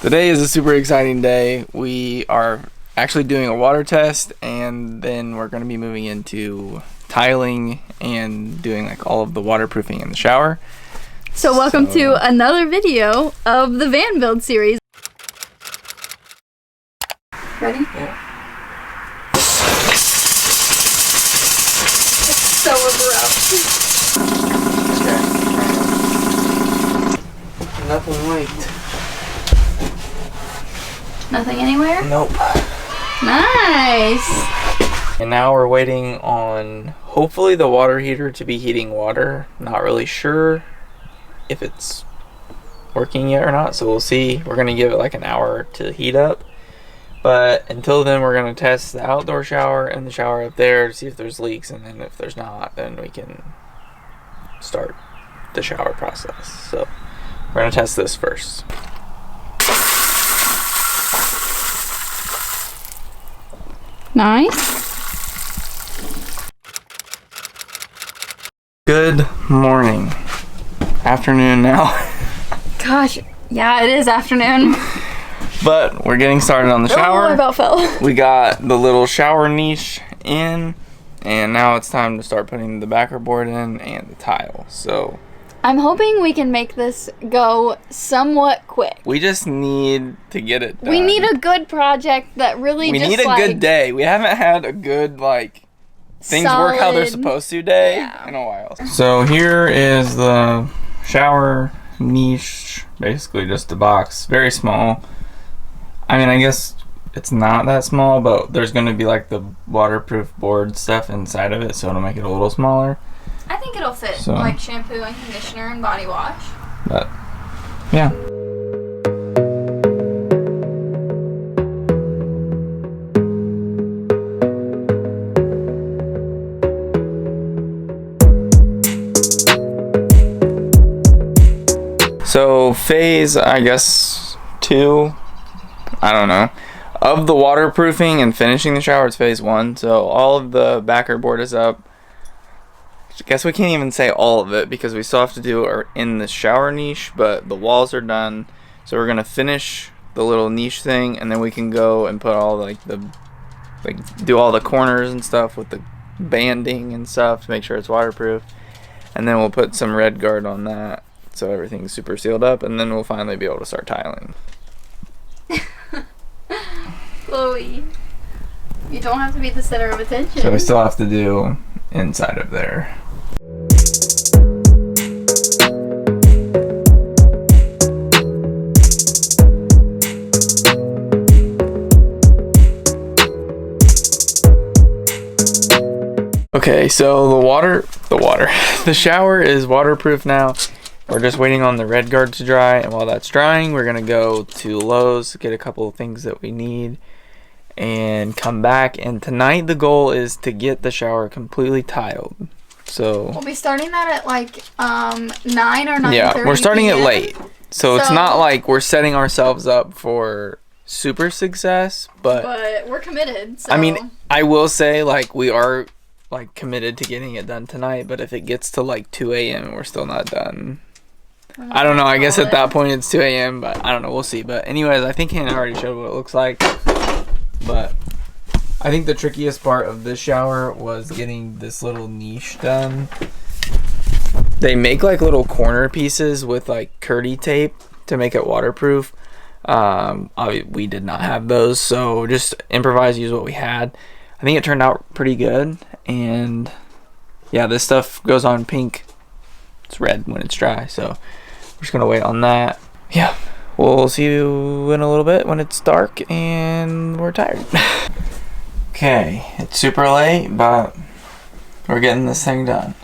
Today is a super exciting day. We are actually doing a water test, and then we're going to be moving into tiling and doing like all of the waterproofing in the shower. So welcome to another video of the van build series. Ready? Yeah. It's so abrupt. Okay. Nothing leaked. Nothing anywhere? Nope. Nice. And now we're waiting on hopefully the water heater to be heating water. Not really sure if it's working yet or not, so we'll see. We're gonna give it like an hour to heat up, but until then we're gonna test the outdoor shower and the shower up there to see if there's leaks, and then if there's not, then we can start the shower process. So we're gonna test this first. Nice. Good morning. Afternoon now. Gosh, yeah, it is afternoon. But we're getting started on the shower. Oh, I about fell. We got the little shower niche in, and now it's time to start putting the backer board in and the tile. So I'm hoping we can make this go somewhat quick. we just need to get it done. We need a good project that really We just need a good day. We haven't had a good things work how they're supposed to day in a while. So here is the shower niche, basically just a box, very small. I mean, I guess it's not that small, but there's going to be like the waterproof board stuff inside of it, so it'll make it a little smaller. I think it'll fit like shampoo and conditioner and body wash. But yeah. So phase, I guess 2, I don't know, of the waterproofing and finishing the shower, it's phase 1. So all of the backer board is up. I guess we can't even say all of it because we still have to do our in the shower niche, but the walls are done. So we're gonna finish the little niche thing, and then we can go and put all do all the corners and stuff with the banding and stuff to make sure it's waterproof. And then we'll put some red guard on that so everything's super sealed up, and then we'll finally be able to start tiling. Chloe, you don't have to be the center of attention. So we still have to do inside of there. Okay, so the shower is waterproof now. We're just waiting on the red guard to dry, and while that's drying, we're gonna go to Lowe's, get a couple of things that we need, and come back. And tonight the goal is to get the shower completely tiled. So we'll be starting that at like 9 or 9:30. Yeah, we're starting it late, so it's not like we're setting ourselves up for super success, but we're committed. So. I mean, I will say we are committed to getting it done tonight, but if it gets to 2 a.m. and we're still not done, I don't know. I guess at that point it's 2 a.m., but I don't know. We'll see. But anyways, I think Hannah already showed what it looks like. But I think the trickiest part of this shower was getting this little niche done. They make little corner pieces with kerdi tape to make it waterproof. We did not have those, so just improvise, use what we had. I think it turned out pretty good, and yeah, this stuff goes on pink. It's red when it's dry, so we're just gonna wait on that. Yeah, we'll see you in a little bit when it's dark and we're tired. Okay, it's super late, but we're getting this thing done.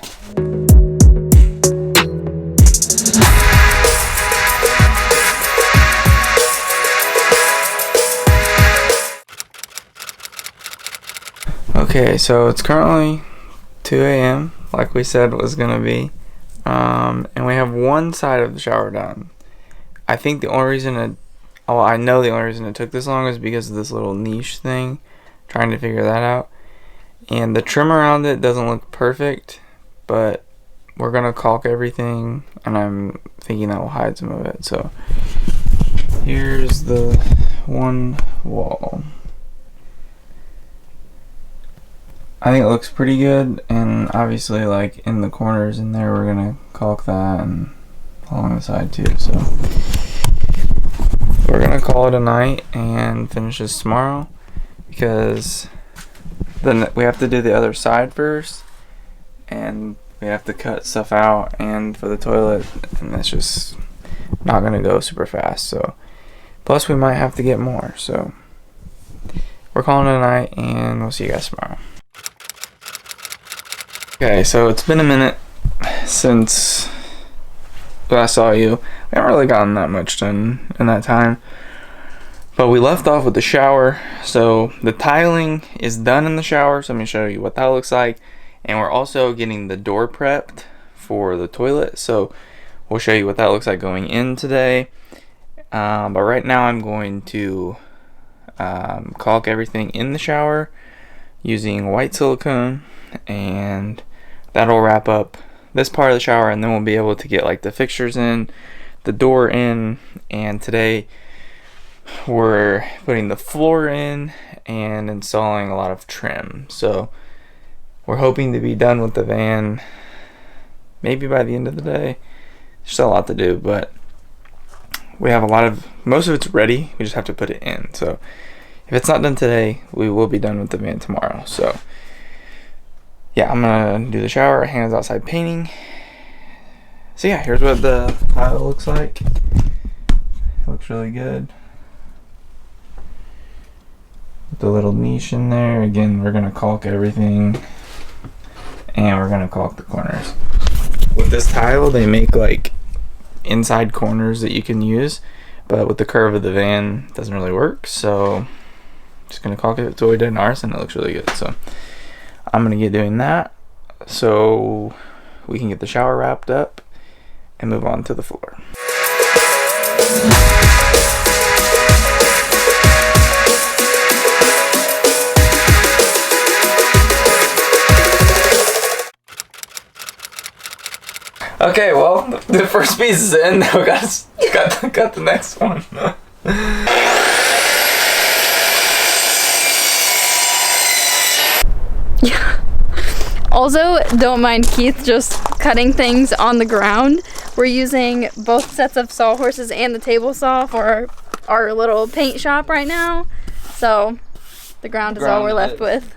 Okay, so it's currently 2 a.m. like we said it was gonna be, and we have one side of the shower done. I think the only reason I know the only reason it took this long is because of this little niche thing, trying to figure that out. And the trim around it doesn't look perfect, but we're gonna caulk everything, and I'm thinking that will hide some of it. So Here's the one wall. I think it looks pretty good, and obviously like in the corners in there we're gonna caulk that and along the side too, so we're gonna call it a night and finish this tomorrow because then we have to do the other side first and we have to cut stuff out and for the toilet, and that's just not gonna go super fast. So plus we might have to get more, so we're calling it a night and we'll see you guys tomorrow. Okay, so it's been a minute since I saw you. We haven't really gotten that much done in that time, but we left off with the shower. So the tiling is done in the shower, so I'm gonna show you what that looks like, and we're also getting the door prepped for the toilet, so we'll show you what that looks like going in today. But right now I'm going to caulk everything in the shower using white silicone, and that'll wrap up this part of the shower, and then we'll be able to get like the fixtures in, the door in, and today we're putting the floor in and installing a lot of trim. So we're hoping to be done with the van maybe by the end of the day. There's still a lot to do, but we have most of it's ready, we just have to put it in. So if it's not done today, we will be done with the van tomorrow. So yeah, I'm gonna do the shower, Hannah's outside painting. So yeah, here's what the tile looks like. It looks really good. With the little niche in there. Again, we're gonna caulk everything and we're gonna caulk the corners. With this tile, they make like inside corners that you can use, but with the curve of the van, it doesn't really work. So just gonna caulk it. It's what we did in ours and it looks really good. So I'm gonna get doing that so we can get the shower wrapped up and move on to the floor. Okay, well, the first piece is in. Now we got the next one. Also, don't mind Keith just cutting things on the ground. We're using both sets of sawhorses and the table saw for our little paint shop right now. So the ground is all we're left with.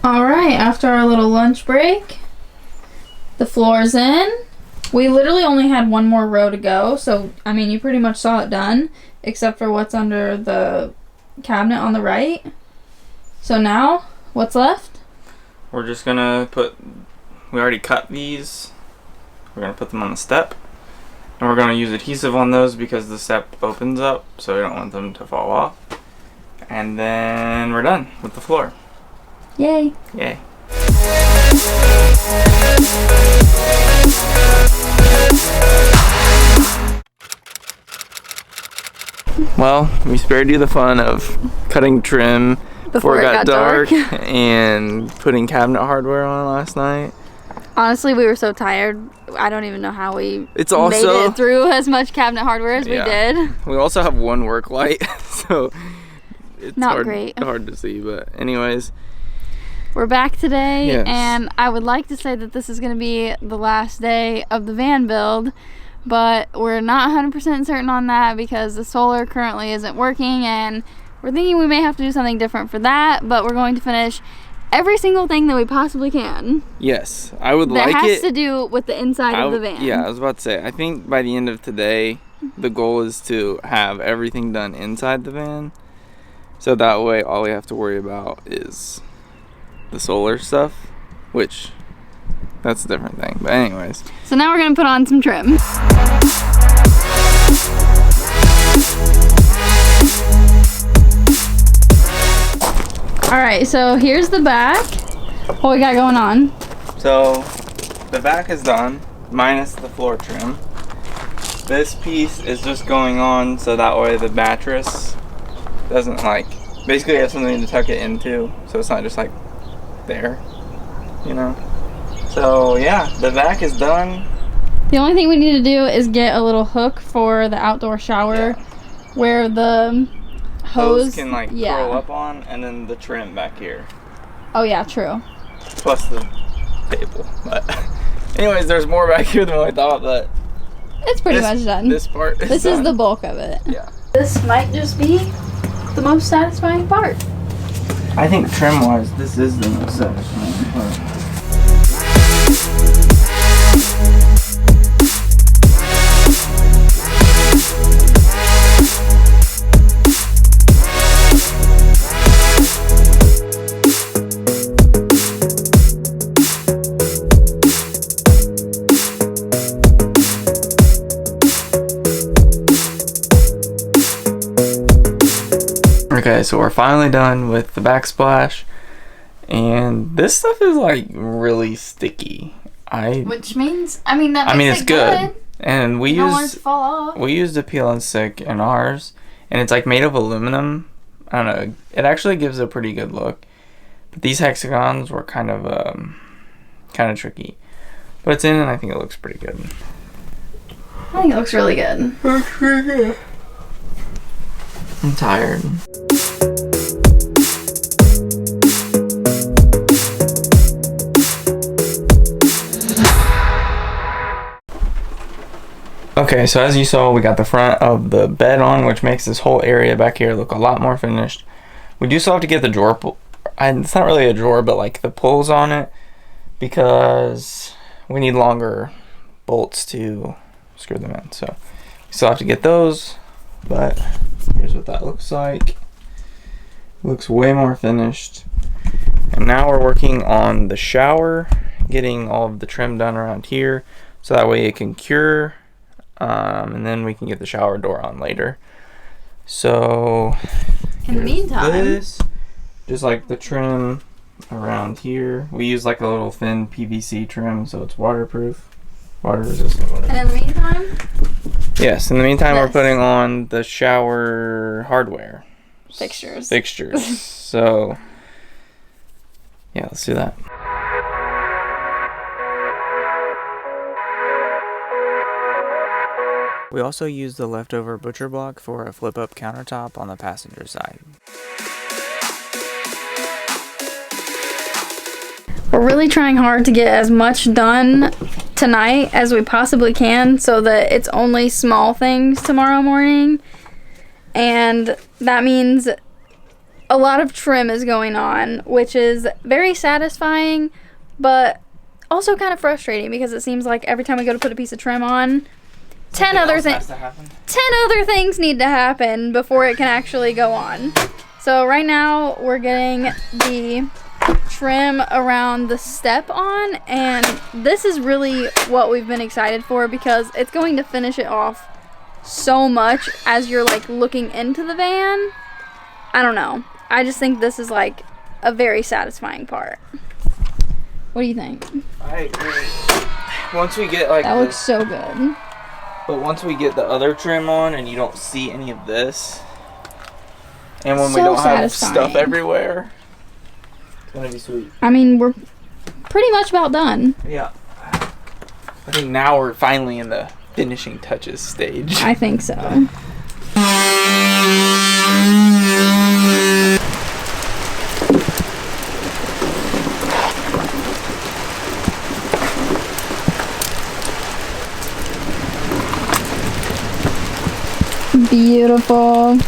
Alright, after our little lunch break, the floor's in. We literally only had one more row to go, so I mean you pretty much saw it done, except for what's under the cabinet on the right. So now, what's left? We're just gonna we already cut these. We're gonna put them on the step. And we're gonna use adhesive on those because the step opens up, so we don't want them to fall off. And then we're done with the floor. Yay. Yay. Well, we spared you the fun of cutting trim before it got dark and putting cabinet hardware on last night. Honestly, we were so tired. I don't even know how we made it through as much cabinet hardware as we did. We also have one work light, so it's not hard to see. But anyways, we're back today, and I would like to say that this is going to be the last day of the van build, but we're not 100% certain on that because the solar currently isn't working, and we're thinking we may have to do something different for that, but we're going to finish every single thing that we possibly can. Yes, I would like it. That has to do with the inside of the van. Yeah, I was about to say, I think by the end of today, the goal is to have everything done inside the van. So that way, all we have to worry about is the solar stuff, which that's a different thing. But anyways. So now we're going to put on some trim. Alright, so here's the back. What we got going on? So the back is done, minus the floor trim. This piece is just going on so that way the mattress doesn't like, basically have something to tuck it into, so it's not just like there, you know. So yeah, the back is done. The only thing we need to do is get a little hook for the outdoor shower where the hose can like curl up on, and then the trim back here. Oh yeah, true. Plus the table. But anyways, there's more back here than what I thought, but it's pretty much done. This part is This is the bulk of it. Yeah. This might just be the most satisfying part. I think trim-wise, this is the most satisfying part. Okay, so we're finally done with the backsplash, and this stuff is like really sticky. Which means, I mean, it's good. And we used a peel and stick in ours, and it's like made of aluminum. I don't know. It actually gives a pretty good look. But these hexagons were kind of tricky. But it's in, and I think it looks pretty good. I think it looks really good. I'm tired. Okay, so as you saw, we got the front of the bed on, which makes this whole area back here look a lot more finished. We do still have to get the drawer it's not really a drawer, but like the pulls on it, because we need longer bolts to screw them in. So we still have to get those, but here's what that looks like. Looks way more finished. And now we're working on the shower, getting all of the trim done around here, so that way it can cure, and then we can get the shower door on later. So in the meantime, just like the trim around here, we use like a little thin PVC trim, so it's waterproof, water resistant, whatever. And in the meantime, yes, in the meantime, we're putting on the shower hardware. Fixtures. So, yeah, let's do that. We also used the leftover butcher block for a flip-up countertop on the passenger side. We're really trying hard to get as much done tonight as we possibly can so that it's only small things tomorrow morning. And that means a lot of trim is going on, which is very satisfying, but also kind of frustrating because it seems like every time we go to put a piece of trim on, 10 other things need to happen before it can actually go on. So right now we're getting the trim around the step on, and this is really what we've been excited for because it's going to finish it off so much as you're like looking into the van. I don't know. I just think this is like a very satisfying part. What do you think? I agree. Once we get like that looks so good. But once we get the other trim on and you don't see any of this, and when we don't have stuff everywhere, it's gonna be sweet. I mean, we're pretty much about done. Yeah. I think now we're finally in the finishing touches stage. I think so. Beautiful.